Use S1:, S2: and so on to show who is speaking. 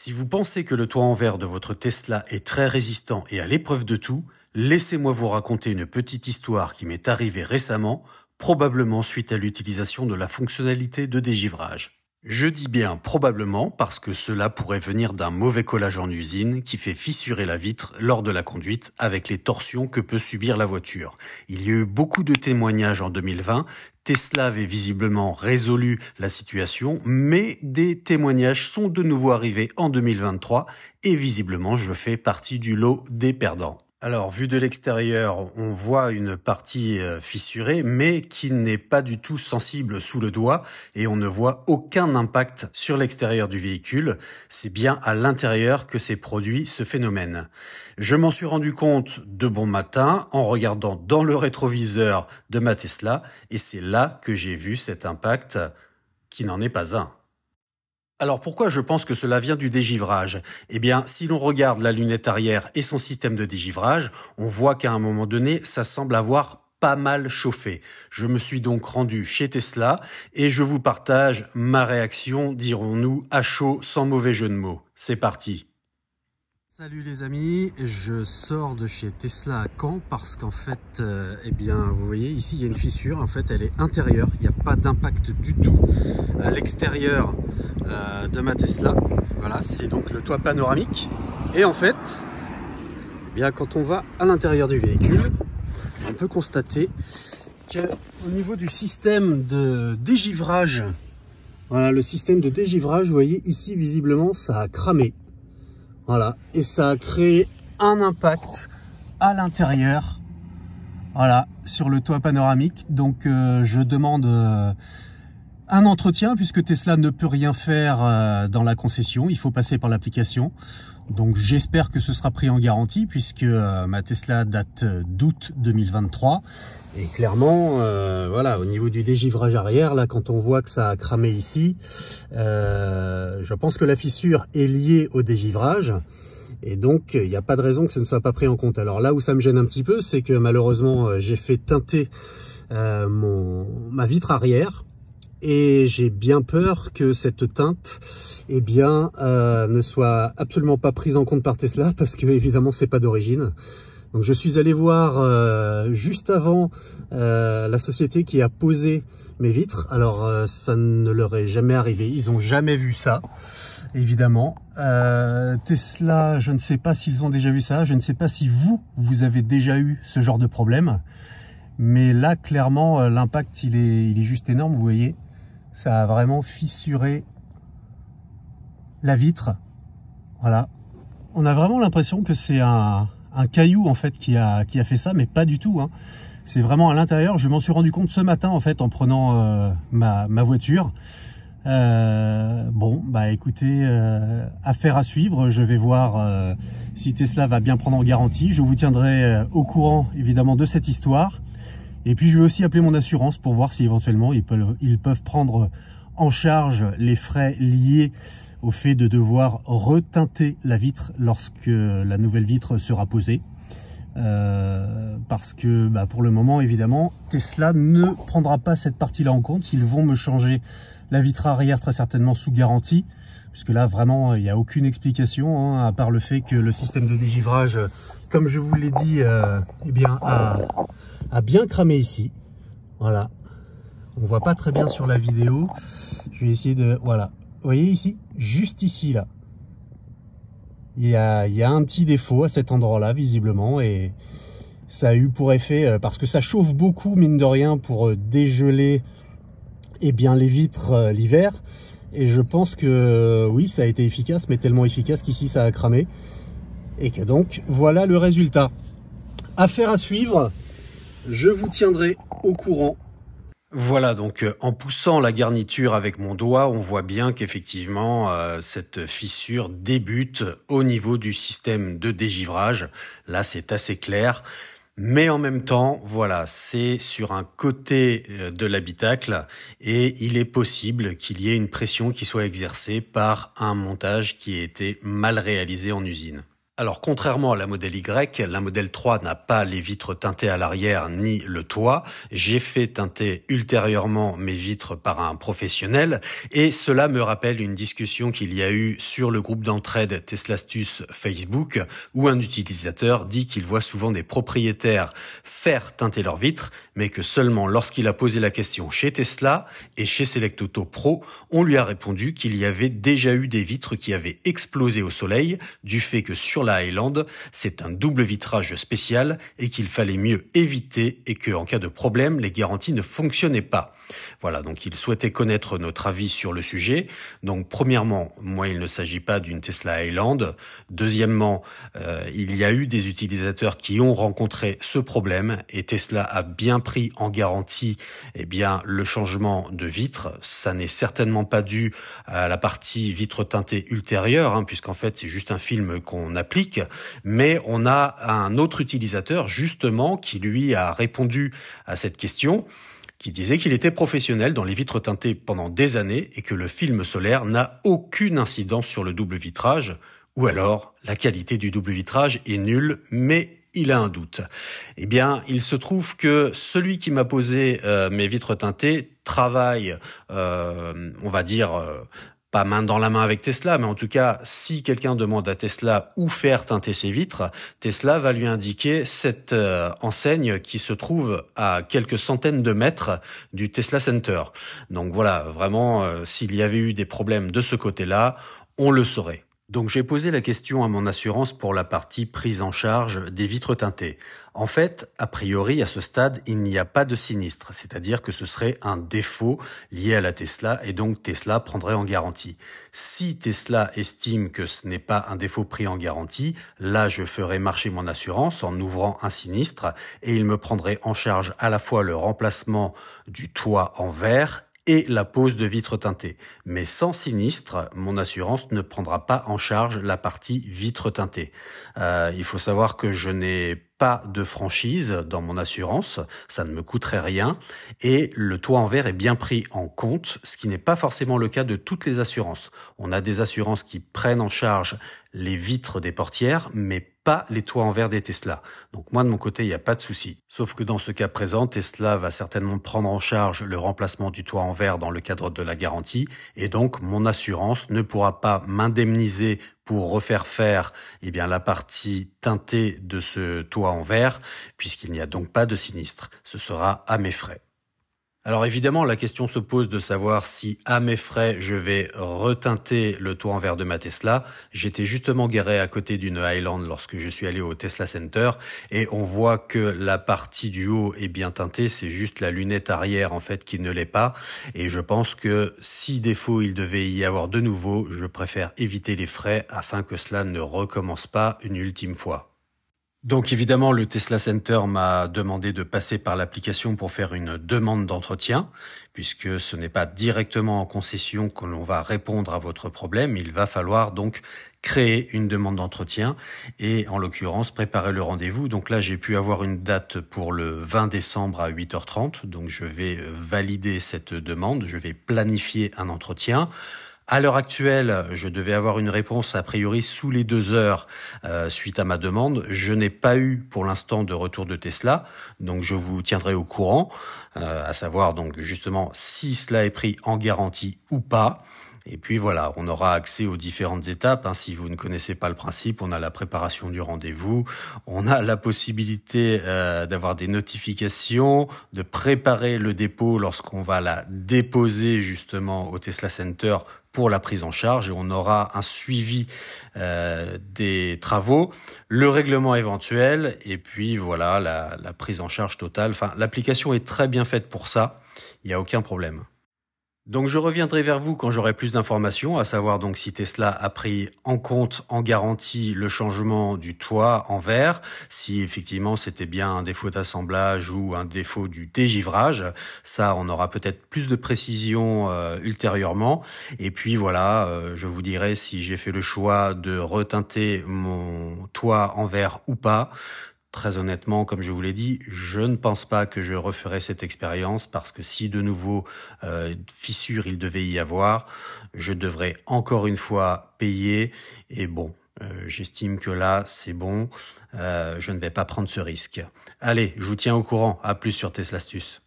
S1: Si vous pensez que le toit en verre de votre Tesla est très résistant et à l'épreuve de tout, laissez-moi vous raconter une petite histoire qui m'est arrivée récemment, probablement suite à l'utilisation de la fonctionnalité de dégivrage. Je dis bien probablement parce que cela pourrait venir d'un mauvais collage en usine qui fait fissurer la vitre lors de la conduite avec les torsions que peut subir la voiture. Il y a eu beaucoup de témoignages en 2020. Tesla avait visiblement résolu la situation, mais des témoignages sont de nouveau arrivés en 2023 et visiblement je fais partie du lot des perdants. Alors, vu de l'extérieur, on voit une partie fissurée, mais qui n'est pas du tout sensible sous le doigt et on ne voit aucun impact sur l'extérieur du véhicule. C'est bien à l'intérieur que s'est produit ce phénomène. Je m'en suis rendu compte de bon matin en regardant dans le rétroviseur de ma Tesla et c'est là que j'ai vu cet impact qui n'en est pas un. Alors pourquoi je pense que cela vient du dégivrage? Eh bien, si l'on regarde la lunette arrière et son système de dégivrage, on voit qu'à un moment donné, ça semble avoir pas mal chauffé. Je me suis donc rendu chez Tesla et je vous partage ma réaction, dirons-nous, à chaud sans mauvais jeu de mots. C'est parti. Salut les amis, je sors de chez Tesla à Caen parce qu'en fait, eh bien, vous voyez ici il y a une fissure, en fait elle est intérieure, il n'y a pas d'impact du tout à l'extérieur de ma Tesla. Voilà, c'est donc le toit panoramique et en fait, eh bien, quand on va à l'intérieur du véhicule, on peut constater qu'au niveau du système de dégivrage, voilà, le système de dégivrage, vous voyez ici visiblement ça a cramé. Voilà, et ça a créé un impact à l'intérieur, voilà, sur le toit panoramique. Donc je demande un entretien puisque Tesla ne peut rien faire dans la concession, il faut passer par l'application. Donc j'espère que ce sera pris en garantie puisque ma Tesla date d'août 2023. Et clairement, voilà, au niveau du dégivrage arrière, là, quand on voit que ça a cramé ici, je pense que la fissure est liée au dégivrage. Et donc, il n'y a pas de raison que ce ne soit pas pris en compte. Alors là où ça me gêne un petit peu, c'est que malheureusement, j'ai fait teinter ma vitre arrière. Et j'ai bien peur que cette teinte, eh bien, ne soit absolument pas prise en compte par Tesla parce que évidemment, c'est pas d'origine. Donc je suis allé voir juste avant la société qui a posé mes vitres. Alors ça ne leur est jamais arrivé, ils n'ont jamais vu ça, évidemment. Tesla, je ne sais pas s'ils ont déjà vu ça, je ne sais pas si vous avez déjà eu ce genre de problème. Mais là, clairement, l'impact, il est juste énorme, vous voyez. Ça a vraiment fissuré la vitre. Voilà. On a vraiment l'impression que c'est un caillou en fait qui a fait ça, mais pas du tout, hein. C'est vraiment à l'intérieur. Je m'en suis rendu compte ce matin en fait en prenant ma voiture. Bon bah écoutez, affaire à suivre. Je vais voir si Tesla va bien prendre en garantie. Je vous tiendrai au courant évidemment de cette histoire. Et puis je vais aussi appeler mon assurance pour voir si éventuellement ils peuvent prendre en charge les frais liés au fait de devoir reteinter la vitre lorsque la nouvelle vitre sera posée. Parce que bah, pour le moment, évidemment, Tesla ne prendra pas cette partie-là en compte. Ils vont me changer la vitre arrière très certainement sous garantie. Puisque là, vraiment, il n'y a aucune explication, hein, à part le fait que le système de dégivrage, comme je vous l'ai dit, eh bien, a bien cramé ici. Voilà. On voit pas très bien sur la vidéo. Je vais essayer de... Voilà. Vous voyez ici, juste ici, là, il y a un petit défaut à cet endroit-là, visiblement, et ça a eu pour effet, parce que ça chauffe beaucoup, mine de rien, pour dégeler eh bien, les vitres l'hiver, et je pense que, oui, ça a été efficace, mais tellement efficace qu'ici, ça a cramé, et que donc, voilà le résultat. Affaire à suivre, je vous tiendrai au courant. Voilà, donc en poussant la garniture avec mon doigt, on voit bien qu'effectivement cette fissure débute au niveau du système de dégivrage. Là, c'est assez clair. Mais en même temps, voilà, c'est sur un côté de l'habitacle et il est possible qu'il y ait une pression qui soit exercée par un montage qui a été mal réalisé en usine. Alors, contrairement à la modèle Y, la modèle 3 n'a pas les vitres teintées à l'arrière ni le toit. J'ai fait teinter ultérieurement mes vitres par un professionnel et cela me rappelle une discussion qu'il y a eu sur le groupe d'entraide Teslastus Facebook où un utilisateur dit qu'il voit souvent des propriétaires faire teinter leurs vitres, mais que seulement lorsqu'il a posé la question chez Tesla et chez Select Auto Pro, on lui a répondu qu'il y avait déjà eu des vitres qui avaient explosé au soleil du fait que sur la Highland, c'est un double vitrage spécial et qu'il fallait mieux éviter et que en cas de problème, les garanties ne fonctionnaient pas. Voilà, donc il souhaitait connaître notre avis sur le sujet. Donc premièrement, moi il ne s'agit pas d'une Tesla Highland. Deuxièmement, il y a eu des utilisateurs qui ont rencontré ce problème et Tesla a bien pris en garantie le changement de vitre. Ça n'est certainement pas dû à la partie vitre teintée ultérieure, puisqu'en fait c'est juste un film qu'on applique, mais on a un autre utilisateur justement qui lui a répondu à cette question, qui disait qu'il était professionnel dans les vitres teintées pendant des années et que le film solaire n'a aucune incidence sur le double vitrage, ou alors la qualité du double vitrage est nulle, mais il a un doute. Eh bien, il se trouve que celui qui m'a posé mes vitres teintées travaille, pas main dans la main avec Tesla, mais en tout cas, si quelqu'un demande à Tesla où faire teinter ses vitres, Tesla va lui indiquer cette enseigne qui se trouve à quelques centaines de mètres du Tesla Center. Donc voilà, vraiment, s'il y avait eu des problèmes de ce côté-là, on le saurait. Donc j'ai posé la question à mon assurance pour la partie prise en charge des vitres teintées. En fait, a priori, à ce stade, il n'y a pas de sinistre, c'est-à-dire que ce serait un défaut lié à la Tesla et donc Tesla prendrait en garantie. Si Tesla estime que ce n'est pas un défaut pris en garantie, là je ferai marcher mon assurance en ouvrant un sinistre et il me prendrait en charge à la fois le remplacement du toit en verre et la pose de vitres teintées. Mais sans sinistre, mon assurance ne prendra pas en charge la partie vitres teintées. Il faut savoir que je n'ai pas de franchise dans mon assurance, ça ne me coûterait rien, et le toit en verre est bien pris en compte, ce qui n'est pas forcément le cas de toutes les assurances. On a des assurances qui prennent en charge les vitres des portières, mais pas les toits en verre des Tesla. Donc moi de mon côté, il n'y a pas de souci. Sauf que dans ce cas présent, Tesla va certainement prendre en charge le remplacement du toit en verre dans le cadre de la garantie, et donc mon assurance ne pourra pas m'indemniser pour refaire faire la partie teintée de ce toit en verre, puisqu'il n'y a donc pas de sinistre. Ce sera à mes frais. Alors évidemment, la question se pose de savoir si, à mes frais, je vais reteinter le toit en verre de ma Tesla. J'étais justement garé à côté d'une Highland lorsque je suis allé au Tesla Center et on voit que la partie du haut est bien teintée, c'est juste la lunette arrière en fait qui ne l'est pas. Et je pense que si défaut il devait y avoir de nouveau, je préfère éviter les frais afin que cela ne recommence pas une ultime fois. Donc évidemment, le Tesla Center m'a demandé de passer par l'application pour faire une demande d'entretien, puisque ce n'est pas directement en concession que l'on va répondre à votre problème. Il va falloir donc créer une demande d'entretien et en l'occurrence préparer le rendez-vous. Donc là, j'ai pu avoir une date pour le 20 décembre à 8h30. Donc je vais valider cette demande, je vais planifier un entretien. À l'heure actuelle, je devais avoir une réponse a priori sous les 2 heures suite à ma demande. Je n'ai pas eu pour l'instant de retour de Tesla, donc je vous tiendrai au courant, à savoir donc justement si cela est pris en garantie ou pas. Et puis voilà, on aura accès aux différentes étapes. Si vous ne connaissez pas le principe, on a la préparation du rendez-vous, on a la possibilité d'avoir des notifications, de préparer le dépôt lorsqu'on va la déposer justement au Tesla Center pour la prise en charge et on aura un suivi des travaux, le règlement éventuel et puis voilà la prise en charge totale. Enfin, l'application est très bien faite pour ça, il n'y a aucun problème. Donc je reviendrai vers vous quand j'aurai plus d'informations, à savoir donc si Tesla a pris en compte en garantie le changement du toit en verre, si effectivement c'était bien un défaut d'assemblage ou un défaut du dégivrage. Ça, on aura peut-être plus de précision ultérieurement. Et puis voilà, je vous dirai si j'ai fait le choix de reteinter mon toit en verre ou pas. Très honnêtement, comme je vous l'ai dit, je ne pense pas que je referai cette expérience parce que si de nouveau fissures il devait y avoir, je devrais encore une fois payer et bon, J'estime que là, c'est bon. Je ne vais pas prendre ce risque. Allez, je vous tiens au courant. À plus sur Tesla Astuce.